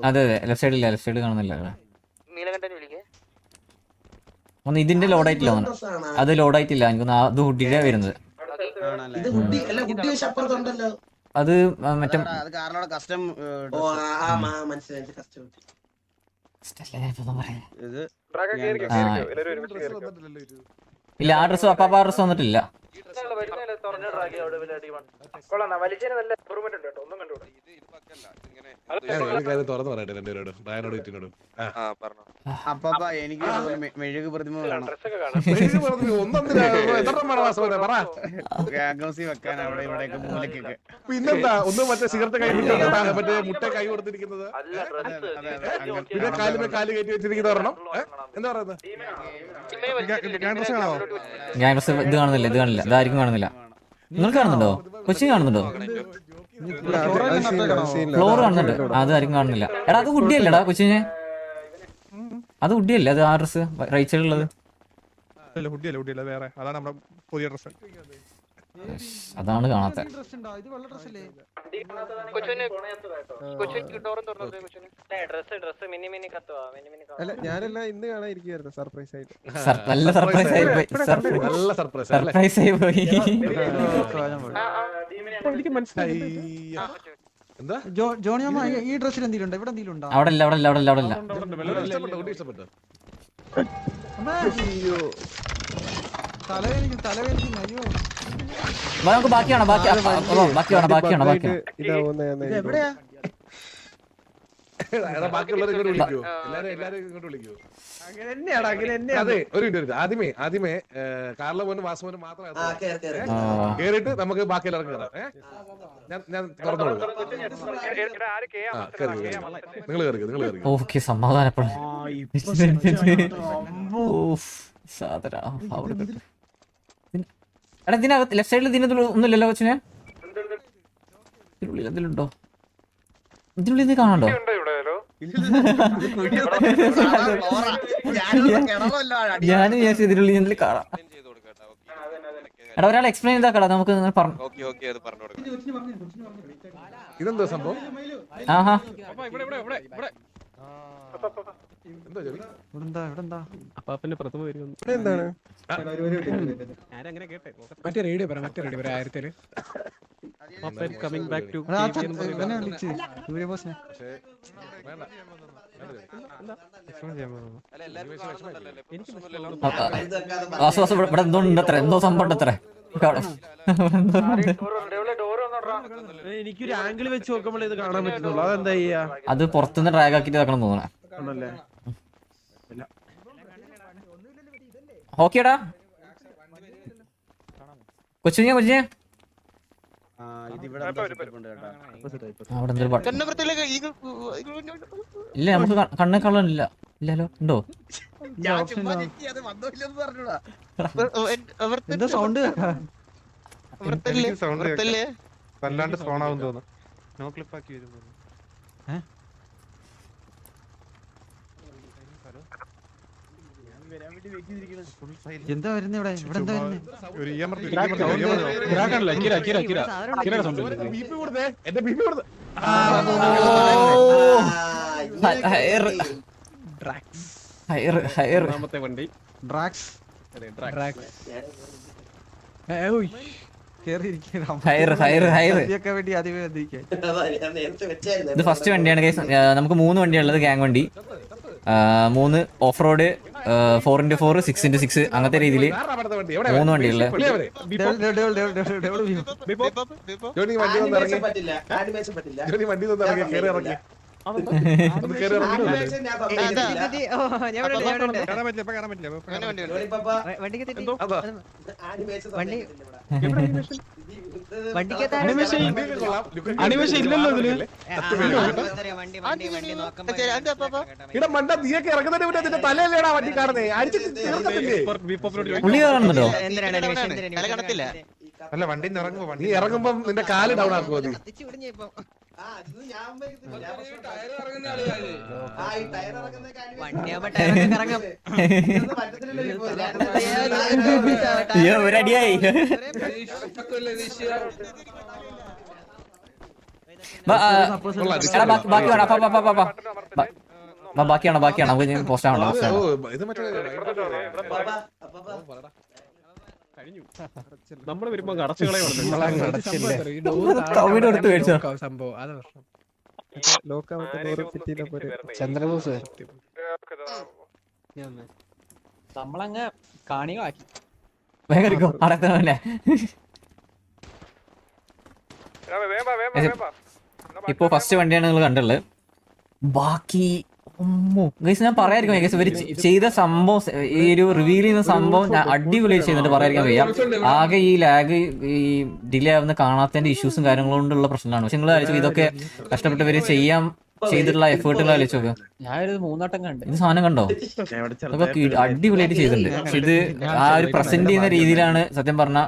അതെ left സൈഡില്ല, left side കാണുന്നില്ല. ഒന്ന് ഇതിന്റെ ലോഡായിട്ടില്ല, അത് ലോഡായിട്ടില്ല. എനിക്കൊന്ന് അത് ഹുഡിയുടെ വരുന്നത്. അത് മറ്റേ ഇല്ല, ആ ഡ്രസ് അപ്പാ ഡ്രസ് വന്നിട്ടില്ല. എനിക്ക് മെഴുക് പ്രതിമ വെക്കാൻ അവിടെ ഇവിടെയൊക്കെ മൂലക്കൊക്കെ. പിന്നെന്താ ഒന്ന് മറ്റേ സിഗരറ്റ് കൈ മറ്റേ മുട്ട കൈ കൊടുത്തിരിക്കുന്നത്, പിന്നെ കാലുമേ കാല് കയറ്റി വെച്ചിരിക്കുന്ന ഒരെണ്ണം. എന്താ പറയുന്നത്? ഞാൻ ഡ്രസ് ഇത് കാണുന്നില്ല, ഇത് കാണില്ല, ഇതായിരിക്കും കാണുന്നില്ല. നിങ്ങൾ കാണുന്നുണ്ടോ? കൊച്ചിൻ കാണുന്നുണ്ടോ? ഫ്ലോർ കാണുന്നുണ്ട്, അതായിരിക്കും കാണുന്നില്ല. എടാ അത് കുട്ടിയല്ലടാ കൊച്ചിനെ, അത് കുട്ടിയല്ലേ? അത് ആ ഡ്രസ് റൈറ്റ് സൈഡിലുള്ളത് അതാണ് കാണാത്ത. ഞാനെല്ലാം ഇന്ന് കാണാതിരിക്കുവായിരുന്നു, സർപ്രൈസ് ആയിട്ട്. നല്ല സർപ്രൈസ് ആയി പോയി, സർപ്രൈസ് ആയി പോയി. എനിക്ക് മനസ്സിലായി. എന്താ ജോണിയമ്മ ഈ ഡ്രസ്സിൽ എന്തെങ്കിലും ഇവിടെ എന്തെങ്കിലും ഉണ്ടോ? അവിടെ ഇല്ല, അവിടെ ഇല്ല, അവിടെ ഇല്ല, അവിടെ ഇല്ല. തലവേദന അയ്യോ. നമുക്ക് ബാക്കിയാണോ? ബാക്കിയാണോ? ബാക്കിയാണോ? എവിടെയാ? ബാക്കിയുള്ളവർ ഇങ്ങോട്ട് വിളിക്കൂ, എല്ലാരും ഇങ്ങോട്ട് വിളിക്കൂ. അതെ, ഒരു മിനിറ്റ്. ആദ്യമേ കാർലമോനും വാസുമോനും മാത്രം കേറിയിട്ട് നമുക്ക് ബാക്കി എല്ലാവർക്കും കയറാം. ഞാൻ തുറന്നു കൊടുക്കാം. നിങ്ങൾ കയറി. ഓക്കെ, സമാധാനപ്പെടും. എടാ ഇതിനകത്ത് ലെഫ്റ്റ് സൈഡിൽ ഇതിനകത്ത് ഒന്നുമില്ലല്ലോ കൊച്ചിനെ? ഇതിനുള്ളിൽ എന്തെങ്കിലുണ്ടോ? ഇതിനുള്ളിൽ ഇത് കാണണ്ടോ? ഞാൻ വിചാരിച്ചു ഇതിനുള്ളിൽ എന്തെങ്കിലും കാണാം. എടാ ഒരാൾ എക്സ്പ്ലെയിൻ ചെയ്താക്കടാ, നമുക്ക് പറഞ്ഞു. ഇതെന്താ സംഭവം? ആഹാ, അപ്പാപ്പന്റെ പ്രഥമ വരുന്നു. എന്താണ് മറ്റേ റേഡിയോ പറ, 1000 കമ്മിങ് ബാക്ക് ടു സൂര്യബോസിനെ. വാസു ഇവിടെ എന്തോ ഉണ്ട് അത്ര, എന്തോ സംഭവം ഉണ്ട് അത്ര. എനിക്കൊരു ആംഗിൾ വെച്ച് നോക്കുമ്പോൾ ഇത് കാണാൻ പറ്റുന്നുള്ളൂ. അതെന്താ ചെയ്യാ? അത് പുറത്തുനിന്ന് ഡ്രാഗ് ആക്കിട്ട് വെക്കണം തോന്നണേ. ഓക്കേടാ കൊച്ചിനെ അവിടെ ഇല്ല, നമുക്ക് കണ്ണെ കള്ളനില്ല. ഇല്ലല്ലോ, ഉണ്ടോ? എന്താ സൗണ്ട്? വല്ലാണ്ട് സ്ട്രോങ് ആവും തോന്നുന്നു. നോ ക്ലിപ്പ് ആക്കി വരും. എന്താ വരുന്നത് ഇവിടെ? എന്താ വരുന്നത്? ഇത് ഫസ്റ്റ് വണ്ടിയാണ് ഗൈസ്. നമുക്ക് 3 വണ്ടിയാണുള്ളത്, ഗ്യാങ് വണ്ടി. 3 ഓഫ് റോഡ്, 4x4, 6x6 അങ്ങനത്തെ രീതിയിൽ 3 വണ്ടികളില്. തലയല്ലേടാ വണ്ടി കാണുന്നേ? പുള്ളി കാണുന്നുണ്ടോ? അല്ല, വണ്ടി ഇറങ്ങുമ്പോ നിന്റെ കാല് ഡൗൺ ആക്കുമോ നീ? ഒരടിയായി. എടാ ബാക്കി വേണം ബാക്കിയാണ് നമുക്ക് പോസ്റ്റ് ആവണം ഓ ഇത് മറ്റേ കഴിഞ്ഞു നമ്മൾ വരുമ്പോ അടച്ചുകളെ തവിട് എടുത്ത് മേടിച്ചോ. സംഭവം അതാ പ്രശ്നം. ചന്ദ്രബോസ് നമ്മളങ്ങ് കാണികളാക്കി. വേഗം എടുക്കോ അടക്കണല്ലേ. ഇപ്പൊ ഫസ്റ്റ് വണ്ടിയാണ് നിങ്ങൾ കണ്ടുള്ളത്. ബാക്കി ഗൈസ് ഞാൻ പറയാതിരിക്കും ഗൈസ് ഇവര് ചെയ്ത സംഭവം, ഈ ഒരു റിവീൽ ചെയ്യുന്ന സംഭവം അടിപൊളിയായി ചെയ്യുന്നുണ്ട്, പറയാതിരിക്കാൻ വയ്യ. ആകെ ഈ ലാഗ് ഈ ഡിലേ ആവുന്ന കാണാത്തതിന്റെ ഇഷ്യൂസും കാര്യങ്ങളും കൊണ്ടുള്ള പ്രശ്നമാണ്. പക്ഷെ നിങ്ങൾ ആലോചിച്ചു ഇതൊക്കെ കഷ്ടപ്പെട്ടവര് ചെയ്തിട്ടുള്ള എഫേർട്ടുകൾ ആലോചിച്ച് നോക്കുക. ഞാനൊരു 3 വട്ടം കണ്ട്. ഇത് സാധനം കണ്ടോ, അതൊക്കെ അടിപൊളിയായിട്ട് ചെയ്തിട്ടുണ്ട്. പക്ഷെ ഇത് ആ ഒരു പ്രസന്റ് ചെയ്യുന്ന രീതിയിലാണ് സത്യം പറഞ്ഞ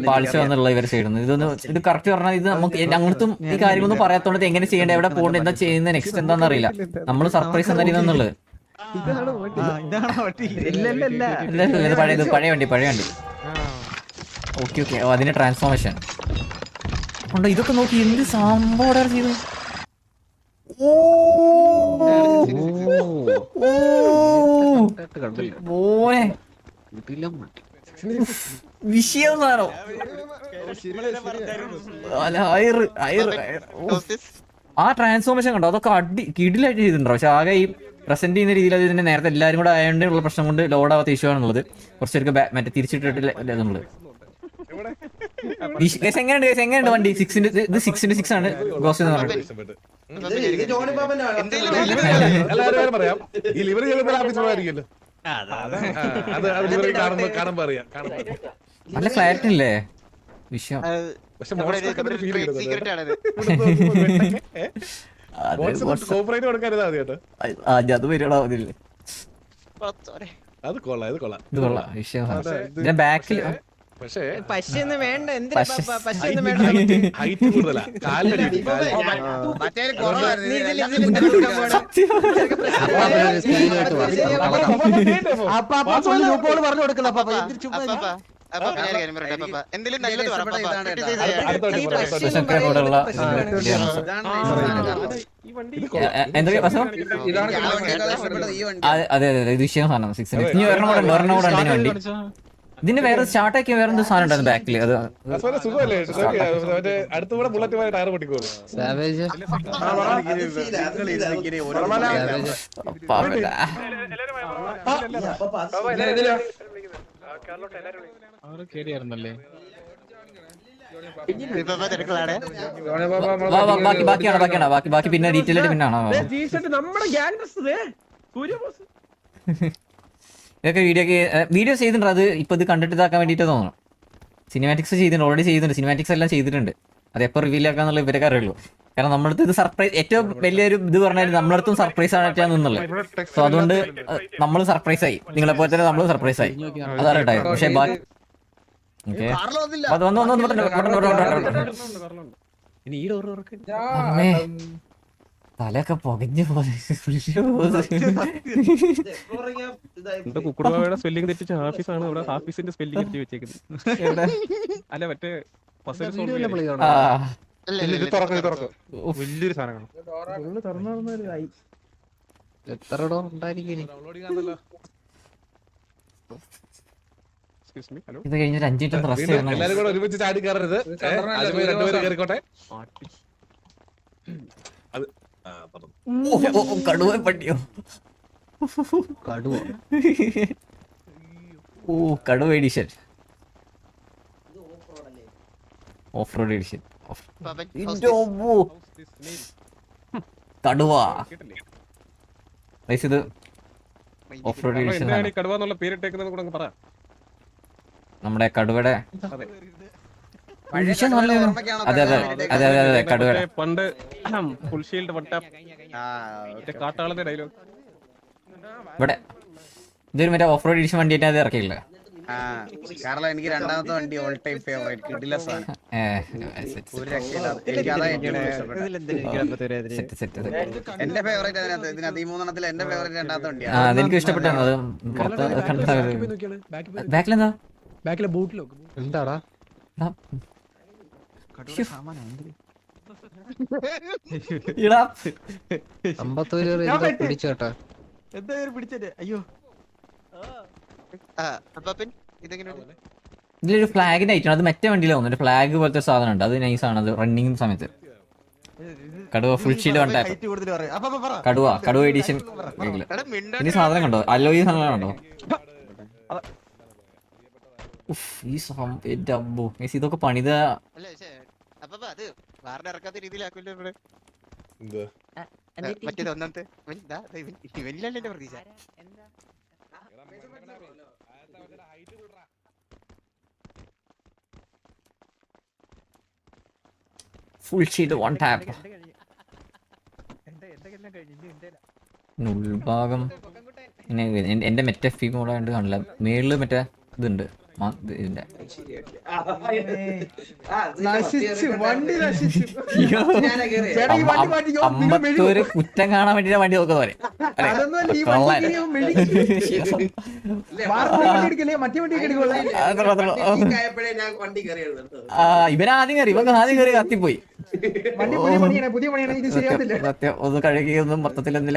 പാളിച്ച വന്നുള്ള ഇവരെ ചെയ്യുന്നത്. ഇത് കറക്റ്റ് പറഞ്ഞാൽ ഇത് നമുക്ക് ഞങ്ങൾക്കും ഈ കാര്യമൊന്നും പറയാത്തോണ്ട് എങ്ങനെ ചെയ്യേണ്ടത്, എവിടെ പോകേണ്ടത്, എന്താ ചെയ്യുന്നത്, നെക്സ്റ്റ് എന്താണെന്ന് അറിയില്ല. നമ്മൾ സർപ്രൈസ് എന്തായിരുന്നുള്ളത്. പഴയ വണ്ടി ഓക്കെ അതിന്റെ ട്രാൻസ്ഫോർമേഷൻ ഉണ്ടോ. ഇതൊക്കെ നോക്കി എന്ത് സംഭവം ഓർഡർ ചെയ്തു. വിഷയം സാധനോ ആ ട്രാൻസ്ഫോർമേഷൻ കണ്ടോ, അതൊക്കെ കിടിലായിട്ട് ചെയ്തിട്ടുണ്ടോ. പക്ഷെ ആകെ ഈ പ്രസന്റ് ചെയ്യുന്ന രീതിയിൽ അത് ഇതിന്റെ നേരത്തെ എല്ലാവരും കൂടെ ആയതുകൊണ്ടുള്ള പ്രശ്നം കൊണ്ട് ലോഡ് ആവാത്ത ഇഷ്യൂ ആണുള്ളത്. കുറച്ചേർക്ക് മറ്റേ തിരിച്ചിട്ടില്ല എന്നുള്ളത്. എങ്ങനെയുണ്ട് വണ്ടി? 6x6 ആണ് ഗോസ്റ്റ് എന്ന് പറഞ്ഞത്. എല്ലാവരും പറയാം ഈ ലിവർ ആയിരിക്കുമല്ലോ, കാണുമ്പോ അറിയാം. നല്ല ക്ലാരിറ്റി ഇല്ലേ വിഷയം. പക്ഷെ കോപ്പറേറ്റ് കൊടുക്കരുത് ആദ്യം. അത് വരികടാ അതില്ലേ. അത് കൊള്ളാം ഇത് കൊള്ളാം വിഷയം. ബാക്കിൽ പക്ഷേ പശയൊന്നും വേണ്ട. ഹൈറ്റ് കൂടുതലാ, കാലിലടി. പറഞ്ഞു കൊടുക്കണം. എന്തെങ്കിലും നല്ലത് അതെ ഇത് വിഷയം സാധനം. 6 ഇനി ഒരെണ്ണം കൂടെ ഉണ്ട് വണ്ടി. ഇതിന്റെ വേറെ സ്റ്റാർട്ടാക്കിയ വേറെ എന്ത് സാധനം ഉണ്ടായിരുന്നു ബാക്കിൽ. അത് സുഖമല്ലേ, അടുത്തുകൂടെ ബുള്ളറ്റ് പോലെ ടയർ പൊട്ടിക്കോളൂ. കേറിയായിരുന്നല്ലേ. ബാക്കി പിന്നെ ഡീറ്റെയിൽ ആയിട്ട് പിന്നാണോ ഇതൊക്കെ വീഡിയോ ചെയ്തിട്ടുണ്ട്. അത് ഇപ്പൊ ഇത് കണ്ടിട്ട് ഇതാക്കാൻ വേണ്ടിട്ട് തോന്നുന്നു. സിനിമാറ്റിക്സ് ചെയ്തിട്ടുണ്ട്, ഓൾറെഡി ചെയ്തിട്ടുണ്ട്. സിനിമാറ്റിക്സ് എല്ലാം ചെയ്തിട്ടുണ്ട്. അത് എപ്പോൾ റിവീൽ ആക്കാന്നുള്ള ഇവരൊക്കെ അറിയുള്ളൂ. കാരണം നമ്മളടുത്ത് ഇത് സർപ്രൈസ് ഏറ്റവും വലിയൊരു ഇത് പറഞ്ഞാൽ നമ്മളടുത്തും സർപ്രൈസ് ആയിട്ടാന്നുള്ളത്. സോ അതുകൊണ്ട് നമ്മൾ സർപ്രൈസ് ആയി, നിങ്ങളെ പോലെ തന്നെ നമ്മളും സർപ്രൈസ് ആയി. അതാണ് ഉണ്ടായത്. പക്ഷെ തലയൊക്കെ പൊകഞ്ഞു പോലെ. കുക്കുടുവായുടെ സ്പെല്ലിംഗ് തെറ്റിച്ച ഹാഫീസാണ് ഇവിടെ ഹാഫീസിന്റെ സ്പെല്ലിംഗ് എഴുതി വെച്ചേക്കുന്നത്. അല്ല മറ്റേ വലിയൊരു സാധനമാണ്. എത്ര ഡോർ ഉണ്ടായിരിക്കും? ഇത് കഴിഞ്ഞൊരു 5 മിനിറ്റ് റെസ്റ്റ് ചെയ്യണം. എല്ലാരും കൂടെ ഒരുമിച്ച് ചാടി കയറരുത്. രണ്ടുപേരും കയറിക്കോട്ടെ. കടുവ പട്ടിയോ? കടുവ എഡിഷൻ, ഓഫ് റോഡ് എഡിഷൻ. കടുവ ഇത് ഓഫ് റോഡ് എഡിഷൻ. കടുവ എന്നുള്ള പേരിട്ടേക്കുന്നത് കൂടെ പറ. നമ്മുടെ കടുവയുടെ അതെ കടുവയുടെ പണ്ട് ഫുൾ ഷീൽഡ് കാട്ടാളന്റെ ഡയലോഗ് ഇവിടെ ഇതൊരു മറ്റേ ഓഫ് റോഡ് എഡിഷൻ വണ്ടിയായിട്ട് അത് ഇറക്കിയില്ല. കാരണം എനിക്ക് രണ്ടാമത്തെ വണ്ടി ഓൾ ടൈം ഫേവറേറ്റ് കിട്ടില്ല സാധനം. ഒരു രക്ഷയില്ല. എനിക്ക് അതാ എന്റെ ഫേവറേറ്റ്. അതിനകത്ത് ഇതിനകത്ത് ഈ 3 എന്റെ ഫേവറേറ്റ് രണ്ടാമത്തെ വണ്ടിയാണ്. അതെനിക്ക് ഇഷ്ടപ്പെട്ടാണ്. അത് ബാക്കിലെന്താ ബാക്കിലെ ബൂട്ടിലോ എന്താടാ ഇടാ അമ്പത്തൂര് എന്തോ പിടിച്ചോട്ടാ. എന്താ പിടിച്ചേ? അയ്യോ ഇതിലൊരു ഫ്ലാഗിന്റെ ഐറ്റം അത് മറ്റേ വണ്ടിയിലാവുന്നു. ഒരു ഫ്ലാഗ് പോലത്തെ സാധനം ഉണ്ട്, അത് നൈസാണ്. അത് റണ്ണിങ് സമയത്ത് കടുവ ഫുൾ ഷീൽഡ് വൺ ടാപ്പ് കടുവ എഡിഷൻ. ഇനി സാധനം കണ്ടോ, അലോയി സാധനം കണ്ടോ? ഉഫ്, ഈ എന്റെ അബ്ബോ ഇതൊക്കെ പണിത ഫുൾ ഷീൽഡ് വൺ ടാപ്പ്. ഉൾഭാഗം എന്റെ മറ്റേ ഫീ മോഡായിട്ട് കാണില്ല. മേളില് മറ്റേ ഇതുണ്ട് ഇതിന്റെ അമ്പത്തൂര് കുറ്റം കാണാൻ വേണ്ടിട്ട് വണ്ടി നോക്കുന്ന പോലെ. ഇവനാദ്യം കയറി, ഇവക്ക് ആദ്യം കയറി കത്തിപ്പോയി. സത്യം ഒന്ന് കഴുകിയൊന്നും മൊത്തത്തിൽ എന്തെങ്കിലും